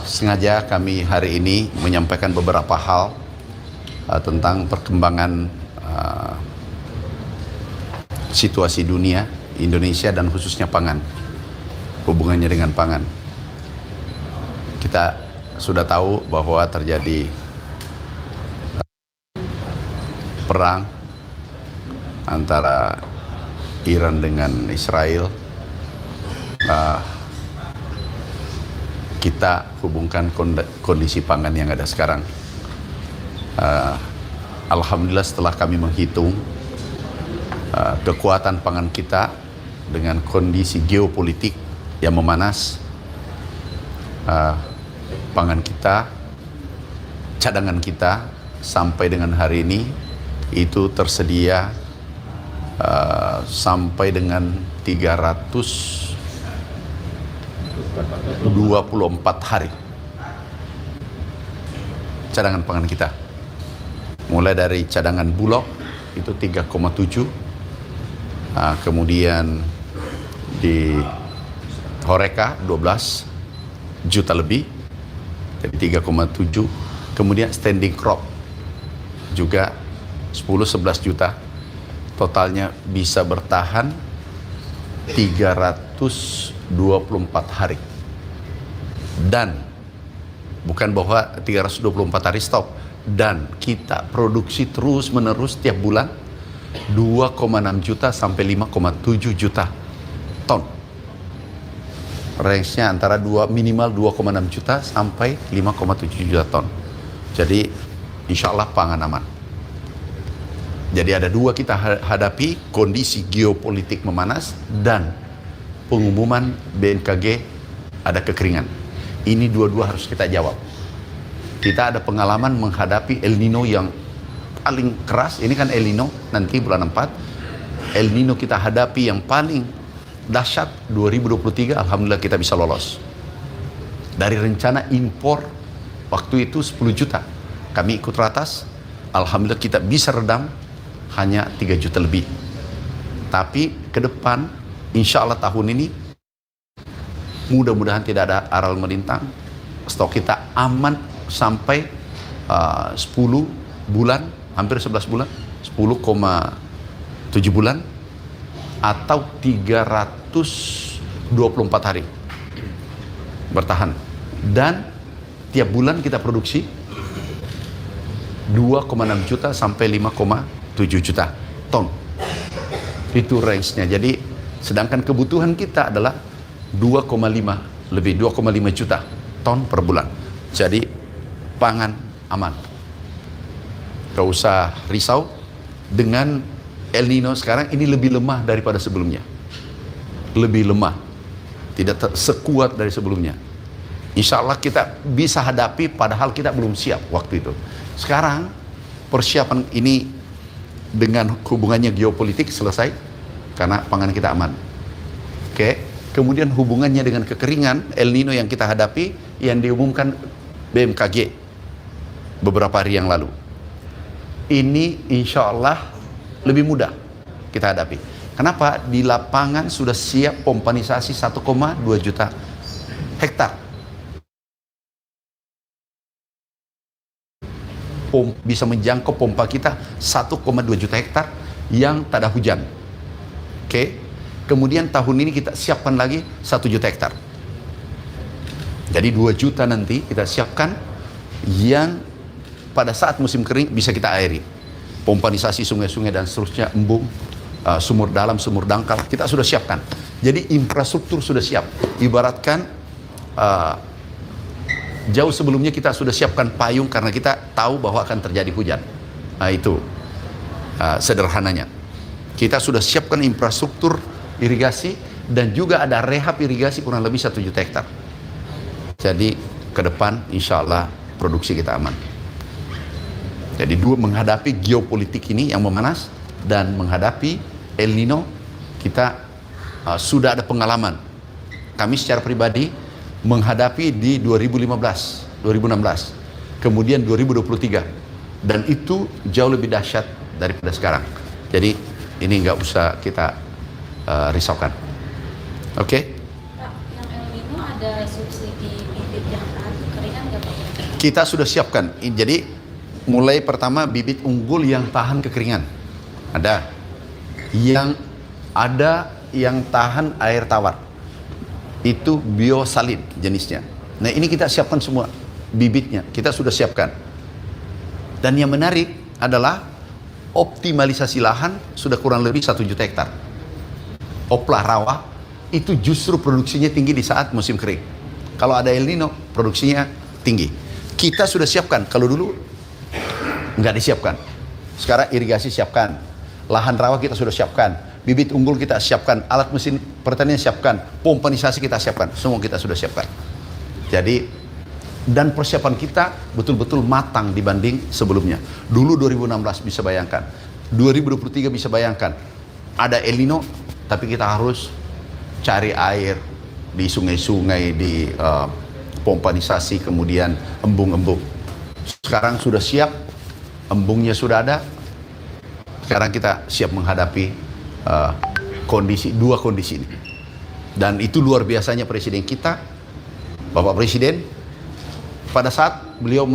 Sengaja kami hari ini menyampaikan beberapa hal tentang perkembangan situasi dunia, Indonesia dan khususnya pangan, hubungannya dengan pangan. Kita sudah tahu bahwa terjadi perang antara Iran dengan Israel. Kita hubungkan kondisi pangan yang ada sekarang. Alhamdulillah setelah kami menghitung kekuatan pangan kita dengan kondisi geopolitik yang memanas, pangan kita, cadangan kita sampai dengan hari ini itu tersedia sampai dengan 324 hari cadangan pangan kita, mulai dari cadangan Bulog itu 3,7, kemudian di Horeca 12 juta lebih, jadi 3,7, kemudian standing crop juga 10-11 juta, totalnya bisa bertahan 324 hari. Dan bukan bahwa 324 hari stop, dan kita produksi terus menerus tiap bulan 2,6 juta sampai 5,7 juta ton. Range-nya antara minimal 2,6 juta sampai 5,7 juta ton. Jadi insya Allah pangan aman. Jadi ada dua kita hadapi, kondisi geopolitik memanas dan pengumuman BMKG ada kekeringan. Ini dua-dua harus kita jawab. Kita ada pengalaman menghadapi El Nino yang paling keras. Ini kan El Nino nanti bulan 4. El Nino kita hadapi yang paling dahsyat 2023, alhamdulillah kita bisa lolos. Dari rencana impor waktu itu 10 juta, kami ikut ratas, alhamdulillah kita bisa redam hanya 3 juta lebih. Tapi ke depan insya Allah tahun ini mudah-mudahan tidak ada aral melintang, stok kita aman sampai 10 bulan, hampir 11 bulan, 10,7 bulan atau 324 hari bertahan. Dan tiap bulan kita produksi 2,6 juta sampai 5,7 juta ton. Itu range-nya. Jadi sedangkan kebutuhan kita adalah 2,5 juta ton per bulan. Jadi pangan aman. Gak usah risau. Dengan El Nino sekarang ini lebih lemah daripada sebelumnya. Lebih lemah. Tidak sekuat dari sebelumnya. Insya Allah kita bisa hadapi padahal kita belum siap waktu itu. Sekarang persiapan ini dengan hubungannya geopolitik selesai karena pangan kita aman. Oke. Kemudian hubungannya dengan kekeringan El Nino yang kita hadapi yang diumumkan BMKG beberapa hari yang lalu. Ini insya Allah lebih mudah kita hadapi. Kenapa? Di lapangan sudah siap pompanisasi 1,2 juta hektar. Bisa menjangkau pompa kita 1,2 juta hektar yang tak ada hujan. Oke. Kemudian tahun ini kita siapkan lagi 1 juta hektar. Jadi 2 juta nanti kita siapkan yang pada saat musim kering bisa kita airi. Pompanisasi sungai-sungai dan seterusnya, embung, sumur dalam, sumur dangkal, kita sudah siapkan. Jadi infrastruktur sudah siap. Ibaratkan jauh sebelumnya kita sudah siapkan payung karena kita tahu bahwa akan terjadi hujan. Nah itu sederhananya. Kita sudah siapkan infrastruktur irigasi dan juga ada rehab irigasi kurang lebih 1 juta hektar. Jadi ke depan insya Allah produksi kita aman. Jadi menghadapi geopolitik ini yang memanas dan menghadapi El Nino kita sudah ada pengalaman. Kami secara pribadi menghadapi di 2015, 2016, kemudian 2023, dan itu jauh lebih dahsyat daripada sekarang. Jadi ini nggak usah kita risaukan. Oke? Pak, yang El Nino ada subsidi bibit yang Kita sudah siapkan. Jadi mulai pertama bibit unggul yang tahan kekeringan. Ada yang tahan air tawar. Itu biosalin jenisnya. Nah, ini kita siapkan semua bibitnya. Kita sudah siapkan. Dan yang menarik adalah optimalisasi lahan sudah kurang lebih 1 juta hektar. Oplah rawa itu justru produksinya tinggi di saat musim kering. Kalau ada El Nino, produksinya tinggi. Kita sudah siapkan. Kalau dulu nggak disiapkan. Sekarang irigasi siapkan. Lahan rawa kita sudah siapkan. Bibit unggul kita siapkan. Alat mesin pertanian siapkan. Pompanisasi kita siapkan. Semua kita sudah siapkan. Jadi, dan persiapan kita betul-betul matang dibanding sebelumnya. Dulu 2016 bisa bayangkan. 2023 bisa bayangkan. Ada El Nino, tapi kita harus cari air di sungai-sungai, di pompanisasi, kemudian embung-embung. Sekarang sudah siap, embungnya sudah ada. Sekarang kita siap menghadapi dua kondisi ini. Dan itu luar biasanya Presiden kita, Bapak Presiden, pada saat beliau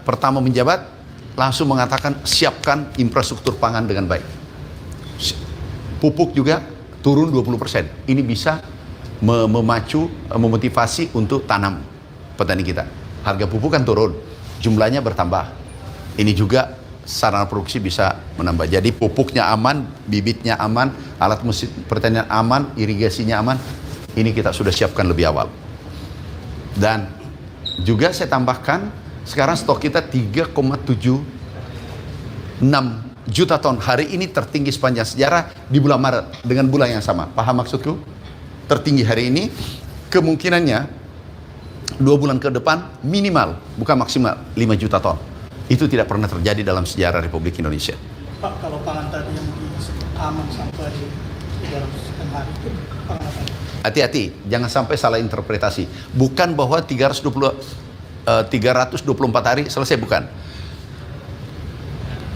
pertama menjabat, langsung mengatakan siapkan infrastruktur pangan dengan baik. Pupuk juga turun 20%. Ini bisa memacu, memotivasi untuk tanam petani kita. Harga pupuk kan turun, jumlahnya bertambah. Ini juga sarana produksi bisa menambah. Jadi pupuknya aman, bibitnya aman, alat mesin pertanian aman, irigasinya aman. Ini kita sudah siapkan lebih awal. Dan juga saya tambahkan, sekarang stok kita 3,76 juta ton. Hari ini tertinggi sepanjang sejarah di bulan Maret dengan bulan yang sama. Paham maksudku? Tertinggi hari ini, kemungkinannya 2 bulan ke depan minimal, bukan maksimal 5 juta ton. Itu tidak pernah terjadi dalam sejarah Republik Indonesia. Pak, kalau pangan tadi yang aman sampai 300 hari itu pangan apa? Hati-hati, jangan sampai salah interpretasi. Bukan bahwa 324 hari selesai, bukan.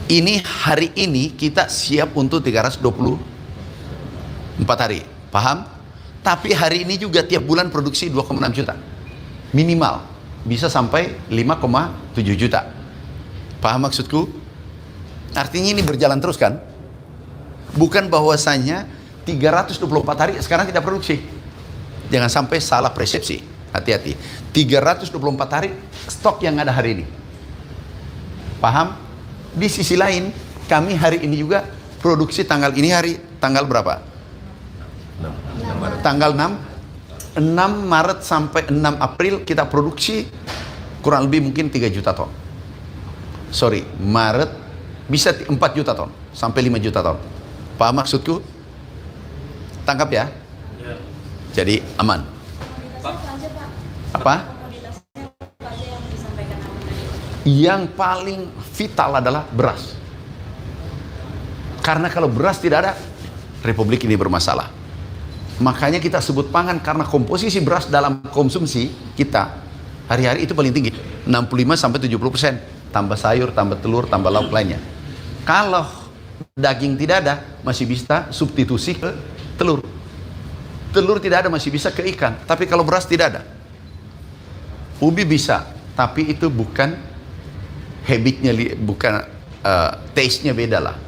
Ini hari ini kita siap untuk 324 hari. Paham? Tapi hari ini juga tiap bulan produksi 2,6 juta. Minimal. Bisa sampai 5,7 juta. Paham maksudku? Artinya ini berjalan terus kan? Bukan bahwasanya 324 hari sekarang tidak produksi. Jangan sampai salah persepsi. Hati-hati. 324 hari stok yang ada hari ini. Paham? Di sisi lain, kami hari ini juga produksi tanggal berapa? Tanggal 6 Maret sampai 6 April kita produksi kurang lebih mungkin 3 juta ton. Maret bisa 4 juta ton sampai 5 juta ton. Paham maksudku? Tangkap ya? Jadi aman. Apa? Yang paling vital adalah beras. Karena kalau beras tidak ada, Republik ini bermasalah. Makanya kita sebut pangan karena komposisi beras dalam konsumsi kita hari-hari itu paling tinggi, 65-70%. Tambah sayur, tambah telur, tambah lauk lainnya. Kalau daging tidak ada, masih bisa substitusi ke telur. Telur tidak ada, masih bisa ke ikan. Tapi kalau beras tidak ada. Ubi bisa, tapi itu bukan habitnya, bukan taste-nya beda lah.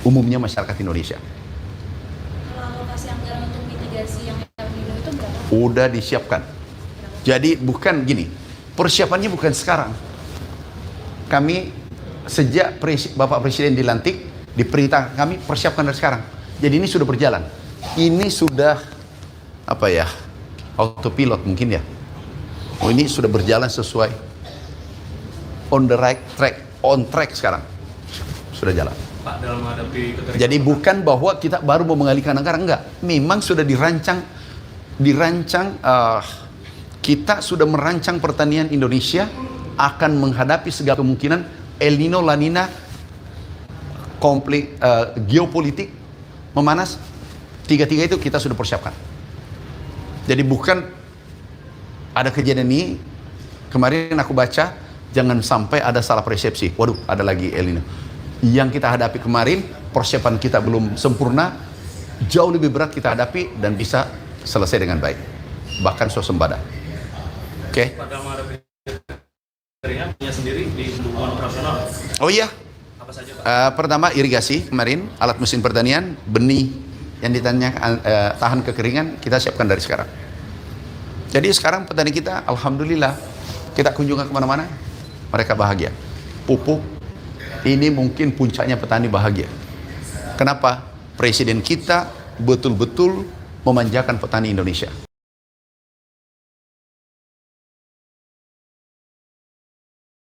Umumnya masyarakat Indonesia. Kalau alokasi anggaran untuk mitigasi yang El Nino itu berapa? Udah disiapkan. Jadi bukan gini, persiapannya bukan sekarang. Kami sejak Bapak Presiden dilantik, diperintah kami persiapkan dari sekarang. Jadi ini sudah berjalan. Ini sudah autopilot mungkin ya. Oh, ini sudah berjalan sesuai on the right track, on track sekarang. Sudah jalan. Pak, dalam menghadapi keterikatan. Jadi bukan bahwa kita baru mau mengalihkan anggaran, enggak. Memang sudah dirancang kita sudah merancang pertanian Indonesia akan menghadapi segala kemungkinan El Nino, La Nina, konflik geopolitik memanas. Tiga-tiga itu kita sudah persiapkan. Jadi bukan ada kejadian ini, kemarin aku baca, jangan sampai ada salah persepsi. Waduh, ada lagi El Nino. Yang kita hadapi kemarin, persiapan kita belum sempurna, jauh lebih berat kita hadapi dan bisa selesai dengan baik. Bahkan swasembada. Oke. Dalam menghadapi kekeringan punya sendiri di dukungan operasional. Oh iya, Apa saja Pak? pertama irigasi kemarin, alat mesin pertanian, benih yang ditanyakan tahan kekeringan kita siapkan dari sekarang. Jadi sekarang petani kita, alhamdulillah, kita kunjungan kemana-mana, mereka bahagia. Pupuk, ini mungkin puncaknya petani bahagia. Kenapa? Presiden kita betul-betul memanjakan petani Indonesia.